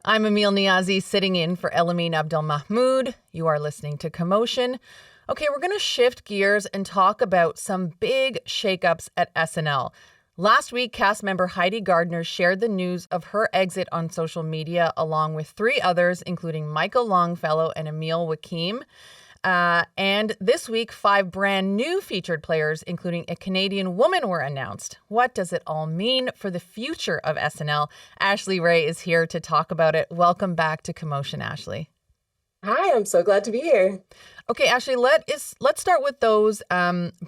I'm Amil Niazi sitting in for Elamin Abdelmahmoud. You are listening to Commotion. Okay, we're going to shift gears and talk about some big shakeups at SNL. Last week, cast member Heidi Gardner shared the news of her exit on social media along with three others, including Michael Longfellow and Emil Wakim. And this week, 5 brand new featured players, including a Canadian woman, were announced. What does it all mean for the future of SNL? Ashley Ray is here to talk about it. Welcome back to Commotion, Ashley. Hi, I'm so glad to be here. Okay, Ashley, let's start with those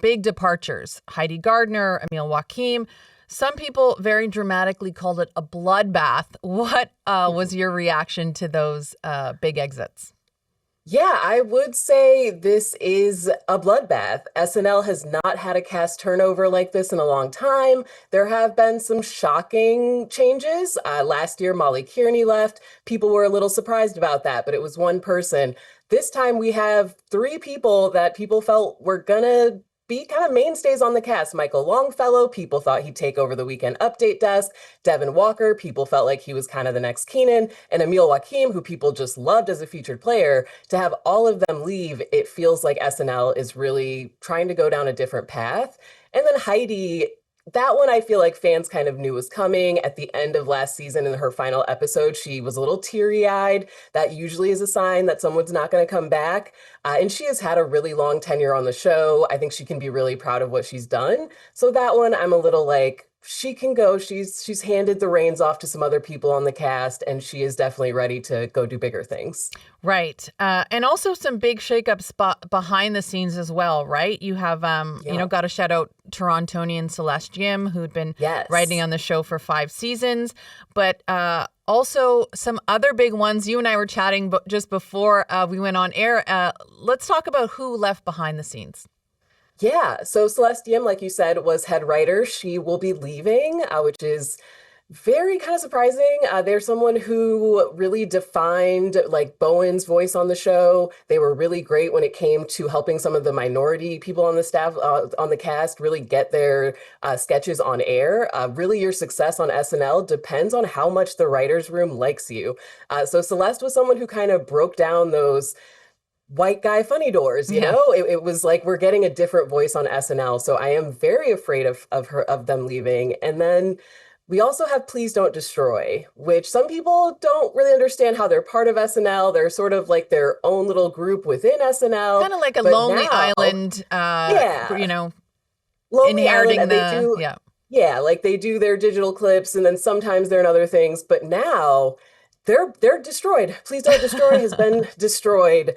big departures. Heidi Gardner, Emil Wakim. Some people very dramatically called it a bloodbath. What was your reaction to those big exits? Yeah, I would say this is a bloodbath. SNL has not had a cast turnover like this in a long time. There have been some shocking changes. Last year, Molly Kearney left. People were a little surprised about that, but it was one person. This time we have 3 people that people felt were gonna be kind of mainstays on the cast. Michael Longfellow, people thought he'd take over the Weekend Update desk. Devin Walker, people felt like he was kind of the next Keenan. And Emil Wakim, who people just loved as a featured player. To have all of them leave, it feels like SNL is really trying to go down a different path. And then Heidi, that one I feel like fans kind of knew was coming. At the end of last season in her final episode, she was a little teary-eyed. That usually is a sign that someone's not going to come back. And she has had a really long tenure on the show. I think she can be really proud of what she's done. So that one, I'm a little like, she can go. She's handed the reins off to some other people on the cast, and she is definitely ready to go do bigger things. Right. And also some big shakeups behind the scenes as well, right? You have, got to shout out Torontonian Celeste Jim, who'd been writing on the show for 5 seasons. But also some other big ones. You and I were chatting just before we went on air. Let's talk about who left behind the scenes. Yeah, so Celeste Yim, like you said, was head writer. She will be leaving, which is very kind of surprising. They're someone who really defined like Bowen's voice on the show. They were really great when it came to helping some of the minority people on the staff, on the cast, really get their sketches on air. Really, your success on SNL depends on how much the writer's room likes you. So Celeste was someone who kind of broke down those white guy funny doors, you know? It was like we're getting a different voice on SNL. So I am very afraid of them leaving. And then we also have Please Don't Destroy, which some people don't really understand how they're part of SNL. They're sort of like their own little group within SNL. Kind of like a Lonely Island, Lonely inheriting Island, Yeah, like they do their digital clips and then sometimes they're in other things. But now they're destroyed. Please Don't Destroy has been destroyed.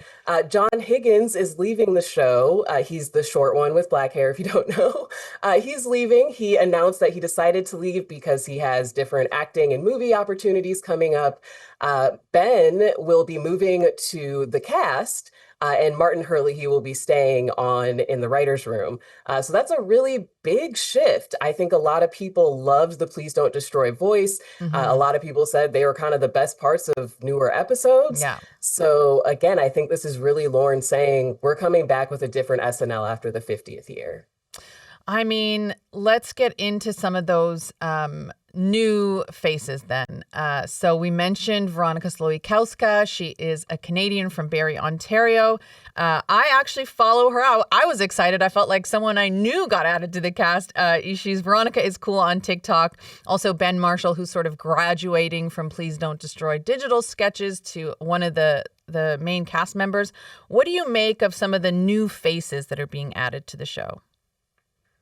John Higgins is leaving the show. He's the short one with black hair, if you don't know. He's leaving. He announced that he decided to leave because he has different acting and movie opportunities coming up. Ben will be moving to the cast. And Martin Hurley, he will be staying on in the writer's room. So that's a really big shift. I think a lot of people loved the Please Don't Destroy voice. A lot of people said they were kind of the best parts of newer episodes. Yeah. So again, I think this is really Lauren saying we're coming back with a different SNL after the 50th year. I mean, let's get into some of those new faces then. So we mentioned Veronica Slowikowska. She is a Canadian from Barrie, Ontario. I actually follow her. I was excited. I felt like someone I knew got added to the cast. Veronica is cool on TikTok. Also Ben Marshall, who's sort of graduating from Please Don't Destroy digital sketches to one of the main cast members. What do you make of some of the new faces that are being added to the show?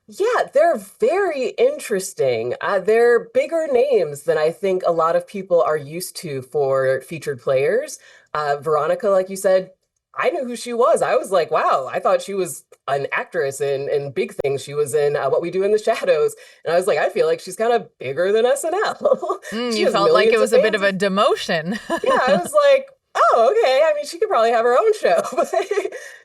Yeah, they're very interesting. They're bigger names than I think a lot of people are used to for featured players. Veronica, like you said, I knew who she was. I was like, wow, I thought she was an actress in big things. She was in What We Do in the Shadows. And I was like, I feel like she's kind of bigger than SNL. You felt like it was a bit of a demotion. Yeah, I was like, oh, okay. I mean, she could probably have her own show.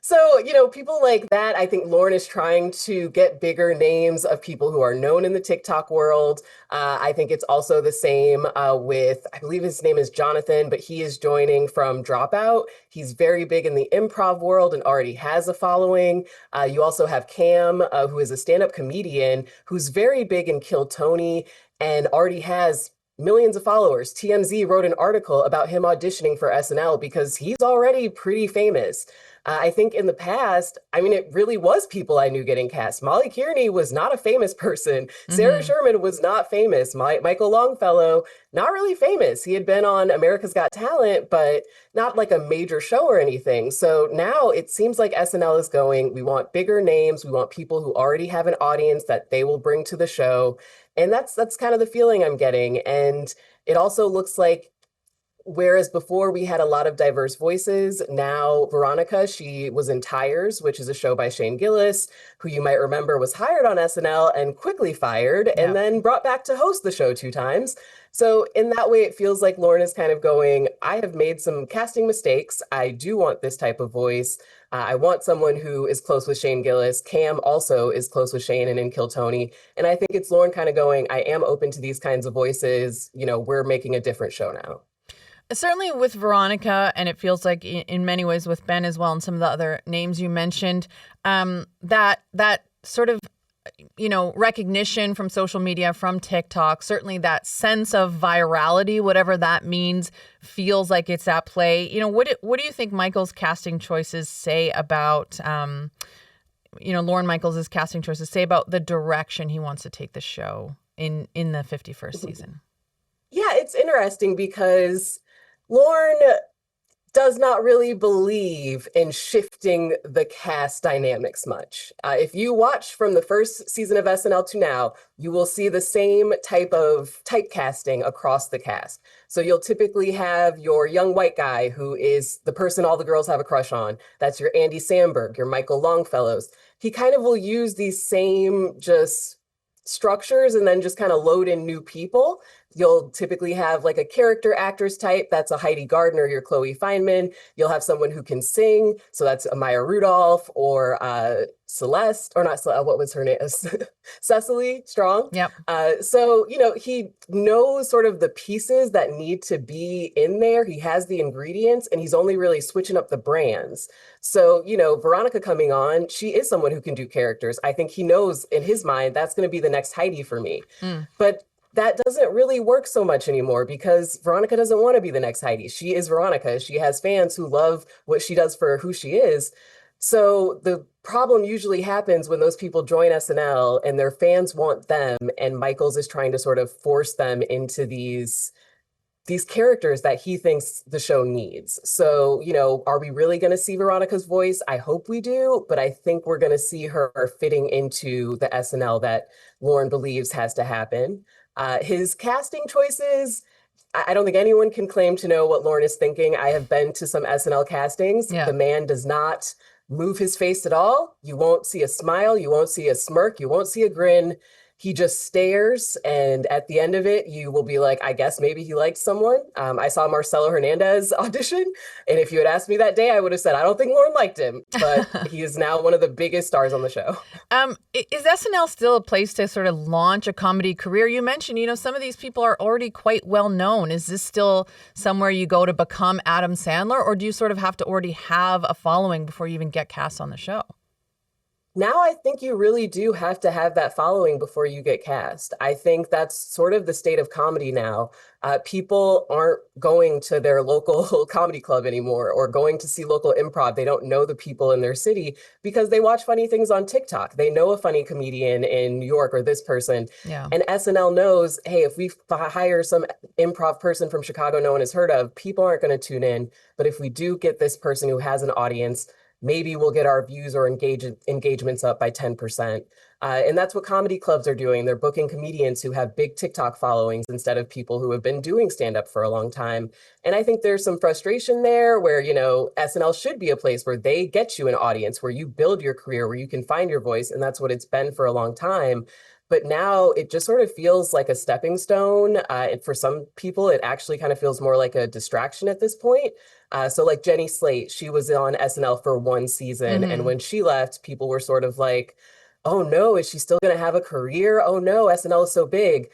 So, people like that, I think Lauren is trying to get bigger names of people who are known in the TikTok world. I think it's also the same with, I believe his name is Jonathan, but he is joining from Dropout. He's very big in the improv world and already has a following. You also have Cam, who is a stand-up comedian who's very big in Kill Tony and already has millions of followers. TMZ wrote an article about him auditioning for SNL because he's already pretty famous. I think in the past, I mean, it really was people I knew getting cast. Molly Kearney was not a famous person. Sarah Sherman was not famous. Michael Longfellow, not really famous. He had been on America's Got Talent, but not like a major show or anything. So now it seems like SNL is going, we want bigger names. We want people who already have an audience that they will bring to the show. And that's kind of the feeling I'm getting. And it also looks like, whereas before we had a lot of diverse voices, now Veronica, she was in Tires, which is a show by Shane Gillis, who you might remember was hired on SNL and quickly fired and then brought back to host the show 2 times. So in that way, it feels like Lauren is kind of going, I have made some casting mistakes. I do want this type of voice. I want someone who is close with Shane Gillis. Cam also is close with Shane and in Kill Tony. And I think it's Lauren kind of going, I am open to these kinds of voices. You know, we're making a different show now. Certainly with Veronica, and it feels like in many ways with Ben as well, and some of the other names you mentioned, that sort of, you know, recognition from social media, from TikTok, certainly that sense of virality, whatever that means, feels like it's at play. You know, what do you think Michael's casting choices say about, Lorne Michaels' casting choices say about the direction he wants to take the show in the 51st season? Yeah, it's interesting because Lorne does not really believe in shifting the cast dynamics much. If you watch from the first season of SNL to now, you will see the same type of typecasting across the cast. So you'll typically have your young white guy who is the person all the girls have a crush on. That's your Andy Samberg, your Michael Longfellows. He kind of will use these same just structures and then just kind of load in new people. You'll typically have like a character actress type. That's a Heidi Gardner, your Chloe Fineman. You'll have someone who can sing. So that's a Maya Rudolph or Celeste, or not, what was her name? Cecily Strong. Yep. So, you know, he knows sort of the pieces that need to be in there. He has the ingredients and he's only really switching up the brands. So, you know, Veronica coming on, she is someone who can do characters. I think he knows in his mind, that's going to be the next Heidi for me. But that doesn't really work so much anymore because Veronica doesn't want to be the next Heidi. She is Veronica. She has fans who love what she does for who she is. So the problem usually happens when those people join SNL and their fans want them, and Michaels is trying to sort of force them into these characters that he thinks the show needs. So, you know, are we really going to see Veronica's voice? I hope we do, but I think we're going to see her fitting into the SNL that Lauren believes has to happen. His casting choices, I don't think anyone can claim to know what Lauren is thinking. I have been to some SNL castings. Yeah. The man does not move his face at all. You won't see a smile. You won't see a smirk. You won't see a grin. He just stares, and at the end of it, you will be like, I guess maybe he liked someone. I saw Marcelo Hernandez audition, and if you had asked me that day, I would have said, I don't think Lauren liked him, but he is now one of the biggest stars on the show. Is SNL still a place to sort of launch a comedy career? You mentioned, you know, some of these people are already quite well known. Is this still somewhere you go to become Adam Sandler, or do you sort of have to already have a following before you even get cast on the show? Now I think you really do have to have that following before you get cast. I think that's sort of the state of comedy now. People aren't going to their local comedy club anymore or going to see local improv. They don't know the people in their city because they watch funny things on TikTok. They know a funny comedian in New York or this person. Yeah. And SNL knows, hey, if we hire some improv person from Chicago no one has heard of, people aren't going to tune in. But if we do get this person who has an audience, maybe we'll get our views or engagements up by 10%. And that's what comedy clubs are doing. They're booking comedians who have big TikTok followings instead of people who have been doing stand-up for a long time. And I think there's some frustration there where, you know, SNL should be a place where they get you an audience, where you build your career, where you can find your voice. And that's what it's been for a long time. But now it just sort of feels like a stepping stone. And for some people, it actually kind of feels more like a distraction at this point. So like Jenny Slate, she was on SNL for one season. And when she left, people were sort of like, oh no, is she still going to have a career? Oh no, SNL is so big.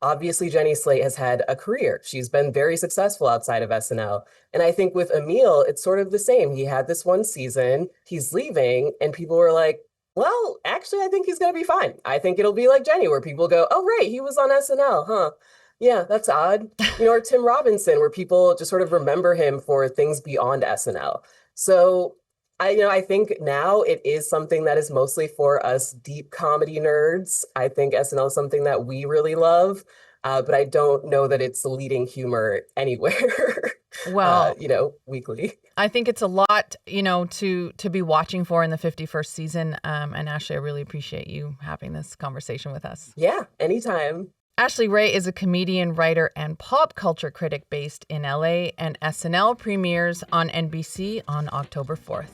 Obviously, Jenny Slate has had a career. She's been very successful outside of SNL. And I think with Amil, it's sort of the same. He had this one season, he's leaving, and people were like, well, actually, I think he's going to be fine. I think it'll be like Jenny, where people go, oh, right, he was on SNL, huh? Yeah, that's odd. Or Tim Robinson, where people just sort of remember him for things beyond SNL. So I think now it is something that is mostly for us deep comedy nerds. I think SNL is something that we really love, but I don't know that it's leading humor anywhere, Well, weekly. I think it's a lot, to be watching for in the 51st season. And Ashley, I really appreciate you having this conversation with us. Yeah, anytime. Ashley Ray is a comedian, writer, and pop culture critic based in LA, and SNL premieres on NBC on October 4th.